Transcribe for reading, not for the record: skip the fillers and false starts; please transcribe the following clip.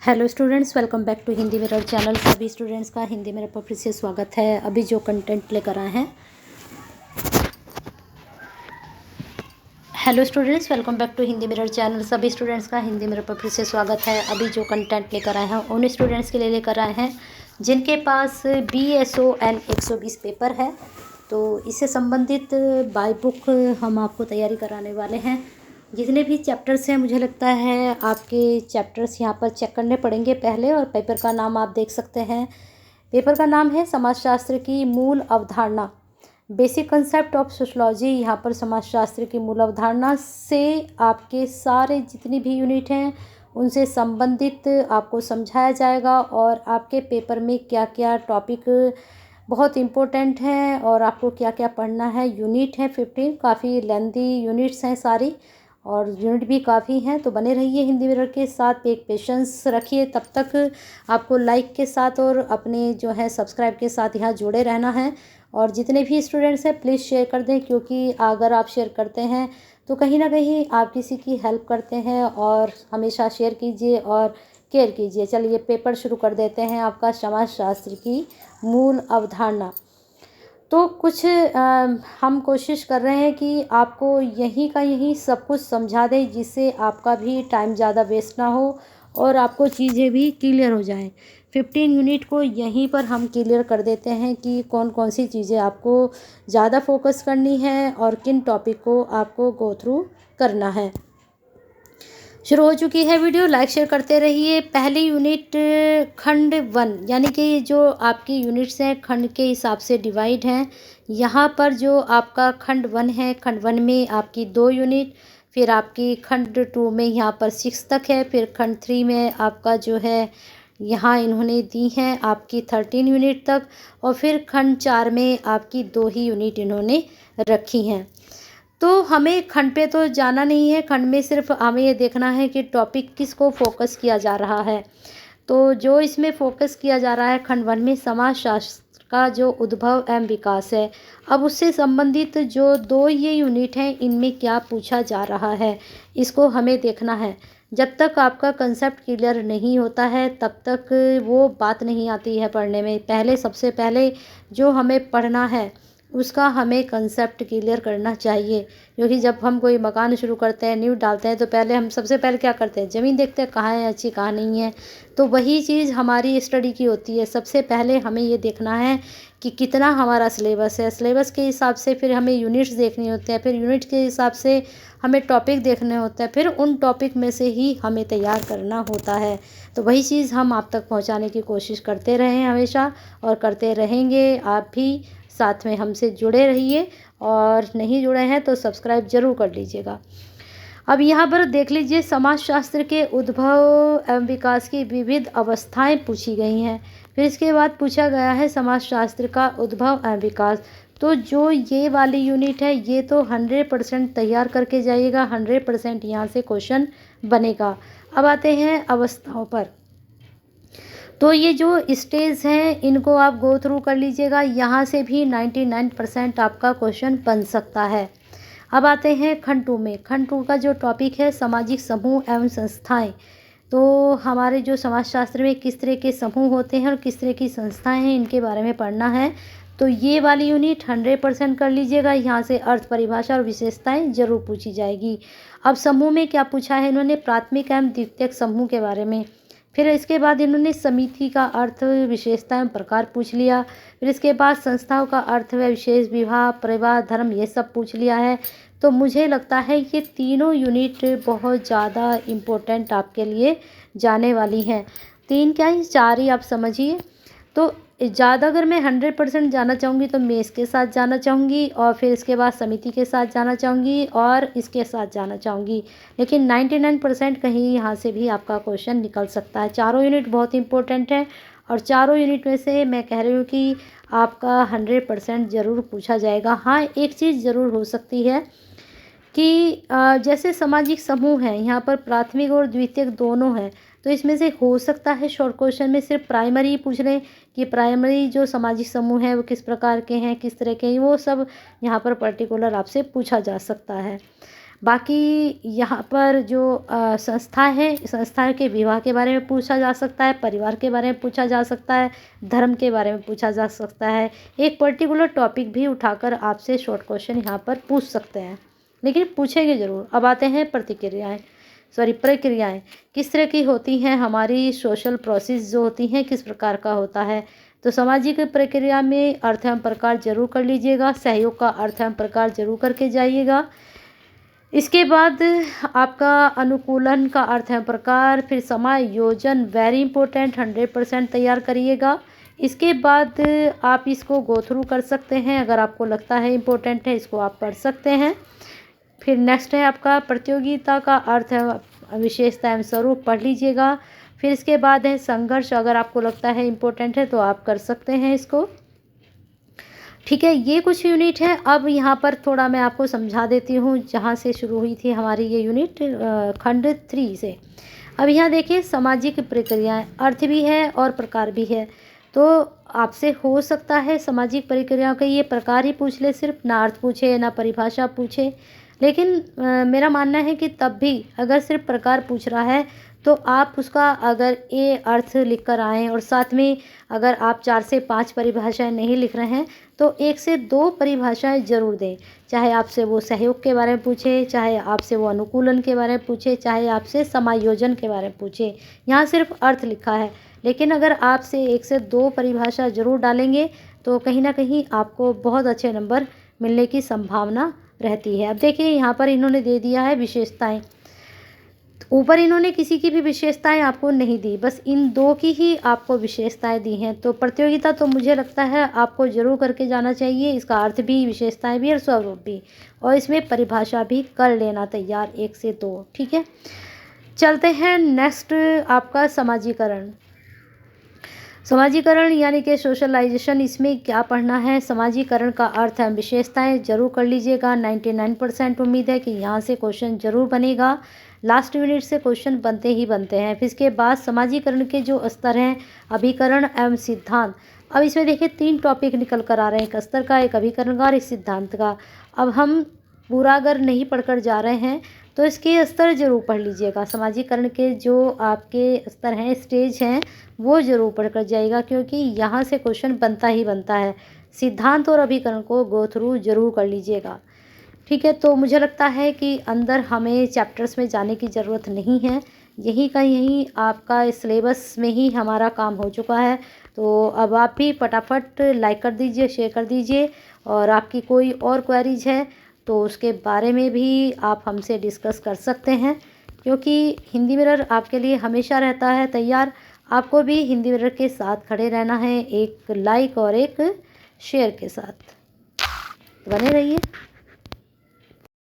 Hello students, welcome back to Hindi mirror channel. सभी students का Hindi mirror पर फिर से स्वागत है। अभी जो कंटेंट लेकर आए हैं, hello students, welcome back to Hindi mirror channel. सभी स्टूडेंट्स का हिंदी मिरर पर फिर से स्वागत है। अभी जो कंटेंट लेकर आए हैं उन स्टूडेंट्स के लिए लेकर आए हैं जिनके पास BSON 120 पेपर है। तो इससे संबंधित बाय बुक हम आपको तैयारी कराने वाले हैं। जितने भी चैप्टर्स हैं, मुझे लगता है आपके चैप्टर्स यहाँ पर चेक करने पड़ेंगे पहले। और पेपर का नाम आप देख सकते हैं। पेपर का नाम है समाजशास्त्र की मूल अवधारणा, बेसिक कंसेप्ट ऑफ सोशलॉजी। यहाँ पर समाजशास्त्र की मूल अवधारणा से आपके सारे जितनी भी यूनिट हैं उनसे संबंधित आपको समझाया जाएगा और आपके पेपर में क्या क्या टॉपिक बहुत इम्पोर्टेंट हैं और आपको क्या क्या पढ़ना है। यूनिट है 15, काफ़ी लेंदी यूनिट्स हैं सारी और यूनिट भी काफ़ी हैं। तो बने रहिए हिंदी मिरर के साथ, एक पेशेंस रखिए। तब तक आपको लाइक के साथ और अपने जो है सब्सक्राइब के साथ यहाँ जुड़े रहना है। और जितने भी स्टूडेंट्स हैं प्लीज़ शेयर कर दें, क्योंकि अगर आप शेयर करते हैं तो कहीं ना कहीं आप किसी की हेल्प करते हैं। और हमेशा शेयर कीजिए और केयर कीजिए। चलिए पेपर शुरू कर देते हैं। आपका समाजशास्त्र की मूल अवधारणा। तो कुछ हम कोशिश कर रहे हैं कि आपको यहीं का यहीं सब कुछ समझा दें, जिससे आपका भी टाइम ज़्यादा वेस्ट ना हो और आपको चीज़ें भी क्लियर हो जाएं। 15 यूनिट को यहीं पर हम क्लियर कर देते हैं कि कौन कौन सी चीज़ें आपको ज़्यादा फोकस करनी है और किन टॉपिक को आपको गो थ्रू करना है। शुरू हो चुकी है वीडियो, लाइक शेयर करते रहिए। पहली यूनिट खंड 1, यानी कि जो आपकी यूनिट्स हैं खंड के हिसाब से डिवाइड हैं। यहाँ पर जो आपका खंड 1 है, खंड 1 में आपकी 2 यूनिट, फिर आपकी खंड 2 में यहाँ पर 6 तक है, फिर खंड 3 में आपका जो है यहाँ इन्होंने दी हैं आपकी 13 यूनिट तक, और फिर खंड 4 में आपकी 2 ही यूनिट इन्होंने रखी हैं। तो हमें खंड पे तो जाना नहीं है, खंड में सिर्फ हमें ये देखना है कि टॉपिक किसको फोकस किया जा रहा है। तो जो इसमें फोकस किया जा रहा है खंड 1 में, समाजशास्त्र का जो उद्भव एवं विकास है। अब उससे संबंधित जो 2 ये यूनिट हैं, इनमें क्या पूछा जा रहा है, इसको हमें देखना है। जब तक आपका कंसेप्ट क्लियर नहीं होता है तब तक वो बात नहीं आती है पढ़ने में। पहले सबसे पहले जो हमें पढ़ना है उसका हमें कंसेप्ट क्लियर करना चाहिए। क्योंकि जब हम कोई मकान शुरू करते हैं, नींव डालते हैं, तो पहले हम सबसे पहले क्या करते हैं, ज़मीन देखते हैं कहाँ है अच्छी कहाँ नहीं है। तो वही चीज़ हमारी स्टडी की होती है। सबसे पहले हमें ये देखना है कि कितना हमारा सिलेबस है। सिलेबस के हिसाब से फिर हमें यूनिट्स देखने होते हैं, फिर यूनिट के हिसाब से हमें टॉपिक देखने होते हैं, फिर उन टॉपिक में से ही हमें तैयार करना होता है। तो वही चीज़ हम आप तक पहुंचाने की कोशिश करते रहे हैं हमेशा, और करते रहेंगे। आप भी साथ में हमसे जुड़े रहिए, और नहीं जुड़े हैं तो सब्सक्राइब जरूर कर लीजिएगा। अब यहाँ पर देख लीजिए, समाजशास्त्र के उद्भव एवं विकास की विविध अवस्थाएं पूछी गई हैं। फिर इसके बाद पूछा गया है समाजशास्त्र का उद्भव एवं विकास। तो जो ये वाली यूनिट है, ये तो 100% तैयार करके जाइएगा, 100% यहाँ से क्वेश्चन बनेगा। अब आते हैं अवस्थाओं पर। तो ये जो स्टेज हैं इनको आप गो थ्रू कर लीजिएगा, यहाँ से भी 99% आपका क्वेश्चन बन सकता है। अब आते हैं खंड 2 में। खंड 2 का जो टॉपिक है सामाजिक समूह एवं संस्थाएं। तो हमारे जो समाजशास्त्र में किस तरह के समूह होते हैं और किस तरह की संस्थाएं हैं, इनके बारे में पढ़ना है। तो ये वाली यूनिट 100% कर लीजिएगा। यहाँ से अर्थ, परिभाषा और विशेषताएं जरूर पूछी जाएगी। अब समूह में क्या पूछा है इन्होंने, प्राथमिक एवं द्वितीयक समूह के बारे में। फिर इसके बाद इन्होंने समिति का अर्थ, विशेषता एवं प्रकार पूछ लिया। फिर इसके बाद संस्थाओं का अर्थ व विशेष, विवाह, परिवार, धर्म, ये सब पूछ लिया है। तो मुझे लगता है ये तीनों यूनिट बहुत ज़्यादा इम्पोर्टेंट आपके लिए जाने वाली हैं। 3 क्या ही 4 ही आप समझिए। तो ज़्यादा अगर मैं 100% जाना चाहूँगी तो मैं इसके साथ जाना चाहूँगी, और फिर इसके बाद समिति के साथ जाना चाहूँगी, और इसके साथ जाना चाहूँगी। लेकिन 99% कहीं यहाँ से भी आपका क्वेश्चन निकल सकता है। चारों यूनिट बहुत इंपॉर्टेंट है, और चारों यूनिट में से मैं कह रही हूँ कि आपका 100% ज़रूर पूछा जाएगा। हाँ, एक चीज़ ज़रूर हो सकती है कि जैसे सामाजिक समूह है, यहाँ पर प्राथमिक और द्वितीयक दोनों हैं। तो इसमें से हो सकता है शॉर्ट क्वेश्चन में सिर्फ प्राइमरी ही पूछ लें कि प्राइमरी जो सामाजिक समूह है वो किस प्रकार के हैं, किस तरह के हैं। वो सब यहाँ पर पर्टिकुलर आपसे पूछा जा सकता है। बाकी यहाँ पर जो संस्था है, संस्था के विवाह के बारे में पूछा जा सकता है, परिवार के बारे में पूछा जा सकता है, धर्म के बारे में पूछा जा सकता है। एक पर्टिकुलर टॉपिक भी उठाकर आपसे शॉर्ट क्वेश्चन यहाँ पर पूछ सकते हैं, लेकिन पूछेंगे ज़रूर। अब आते हैं प्रक्रियाएं किस तरह की होती हैं, हमारी सोशल प्रोसेस जो होती हैं किस प्रकार का होता है। तो सामाजिक प्रक्रिया में अर्थ एवं प्रकार जरूर कर लीजिएगा, सहयोग का अर्थ एवं प्रकार जरूर करके जाइएगा। इसके बाद आपका अनुकूलन का अर्थ एवं प्रकार, फिर समायोजन वेरी इंपॉर्टेंट 100% तैयार करिएगा। इसके बाद आप इसको गो थ्रू कर सकते हैं, अगर आपको लगता है इम्पोर्टेंट है इसको आप पढ़ सकते हैं। फिर नेक्स्ट है आपका प्रतियोगिता का अर्थ है विशेषता एवं स्वरूप, पढ़ लीजिएगा। फिर इसके बाद है संघर्ष, अगर आपको लगता है इम्पोर्टेंट है तो आप कर सकते हैं इसको। ठीक है, ये कुछ यूनिट है। अब यहाँ पर थोड़ा मैं आपको समझा देती हूँ जहाँ से शुरू हुई थी हमारी ये यूनिट खंड 3 से। अब यहाँ देखिए सामाजिक प्रक्रियाएं, अर्थ भी है और प्रकार भी है। तो आपसे हो सकता है सामाजिक प्रक्रियाओं के ये प्रकार ही पूछ ले, सिर्फ ना अर्थ पूछे ना परिभाषा पूछे। लेकिन मेरा मानना है कि तब भी अगर सिर्फ प्रकार पूछ रहा है तो आप उसका अगर ए अर्थ लिख कर आएँ, और साथ में अगर आप 4 से 5 परिभाषाएं नहीं लिख रहे हैं तो 1 से 2 परिभाषाएं ज़रूर दें। चाहे आपसे वो सहयोग के बारे में पूछे, चाहे आपसे वो अनुकूलन के बारे में पूछे, चाहे आपसे समायोजन के बारे में पूछे। यहाँ सिर्फ अर्थ लिखा है, लेकिन अगर आपसे 1 से 2 परिभाषा ज़रूर डालेंगे तो कहीं ना कहीं आपको बहुत अच्छे नंबर मिलने की संभावना रहती है। अब देखिए यहाँ पर इन्होंने दे दिया है विशेषताएं, ऊपर इन्होंने किसी की भी विशेषताएं आपको नहीं दी, बस इन 2 की ही आपको विशेषताएं दी हैं। तो प्रतियोगिता तो मुझे लगता है आपको जरूर करके जाना चाहिए, इसका अर्थ भी, विशेषताएं भी और स्वरूप भी, और इसमें परिभाषा भी कर लेना तैयार 1 से 2। ठीक है, चलते हैं नेक्स्ट आपका समाजीकरण यानी कि सोशलाइजेशन। इसमें क्या पढ़ना है, समाजीकरण का अर्थ है विशेषताएं जरूर कर लीजिएगा। 99% उम्मीद है कि यहाँ से क्वेश्चन जरूर बनेगा, लास्ट यूनिट से क्वेश्चन बनते ही बनते हैं। फिर इसके बाद समाजीकरण के जो स्तर हैं, अभिकरण एवं सिद्धांत। अब इसमें देखिए 3 टॉपिक निकल कर आ रहे हैं, एक स्तर का, एक अभिकरण का और एक सिद्धांत का। अब हम पूरा अगर नहीं पढ़कर जा रहे हैं तो इसके स्तर जरूर पढ़ लीजिएगा। समाजीकरण के जो आपके स्तर हैं, स्टेज हैं, वो जरूर पढ़कर जाइएगा, क्योंकि यहाँ से क्वेश्चन बनता ही बनता है। सिद्धांत और अभिकरण को गो थ्रू जरूर कर लीजिएगा। ठीक है, तो मुझे लगता है कि अंदर हमें चैप्टर्स में जाने की ज़रूरत नहीं है, यहीं का यहीं आपका सिलेबस में ही हमारा काम हो चुका है। तो अब आप भी फटाफट लाइक कर दीजिए, शेयर कर दीजिए, और आपकी कोई और क्वेरीज है तो उसके बारे में भी आप हमसे डिस्कस कर सकते हैं, क्योंकि हिंदी मिरर आपके लिए हमेशा रहता है तैयार। आपको भी हिंदी मिरर के साथ खड़े रहना है, एक लाइक और एक शेयर के साथ। बने रहिए।